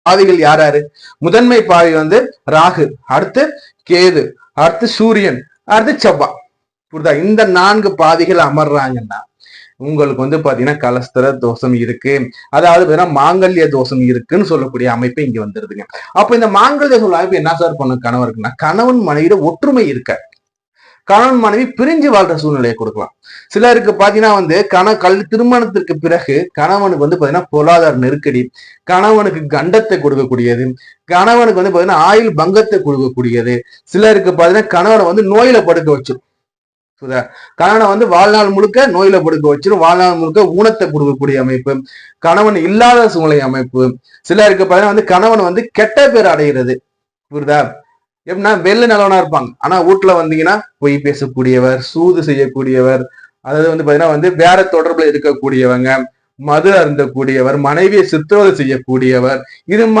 பாவிகள் யார் யாரு? முதன்மை பாவி ராகு, அடுத்து கேது, அடுத்து சூரியன், அடுத்து செவ்வாய். புரியுதா? இந்த 4 பாவிகள் அமர்றாங்கன்னா உங்களுக்கு பாத்தீங்கன்னா கலஸ்தர தோஷம் இருக்கு, அதாவது மாங்கல்ய தோஷம் இருக்குன்னு சொல்லக்கூடிய அமைப்பு இங்க வந்துருதுங்க. அப்ப இந்த மாங்கல்ய தோஷம் அமைப்பு என்ன சார் பண்ணும் கணவருக்குன்னா, கணவன் மனைவியிட ஒற்றுமை இருக்க, கணவன் மனைவி பிரிஞ்சு வாழ்ற சூழ்நிலையை கொடுக்கலாம். சிலருக்கு பாத்தீங்கன்னா திருமணத்திற்கு பிறகு கணவனுக்கு பாத்தீங்கன்னா பொருளாதார நெருக்கடி, கணவனுக்கு கண்டத்தை கொடுக்கக்கூடியது, கணவனுக்கு பாத்தீங்கன்னா ஆயுள் பங்கத்தை கொடுக்கக்கூடியது. சிலருக்கு பாத்தீங்கன்னா கணவனை நோயில படுக்க வச்சிடும். கணவனை வாழ்நாள் முழுக்க நோயில படுக்க வச்சிடும், வாழ்நாள் முழுக்க ஊனத்தை கொடுக்கக்கூடிய அமைப்பு, கணவன் இல்லாத சூழ்நிலை அமைப்பு. சிலருக்கு பாத்தீங்கன்னா கணவன் கெட்ட பேர் அடைகிறது. புரியுதா? எப்படின்னா வெள்ள நிலவனா இருப்பாங்க, ஆனா வீட்டுல வந்தீங்கன்னா பொய் பேசக்கூடியவர், சூது செய்யக்கூடியவர், அதாவது பாத்தீங்கன்னா வேற தொடர்புல இருக்கக்கூடியவங்க, மது அருந்தக்கூடியவர், மனைவியை சித்திரவதை செய்யக்கூடியவர், இது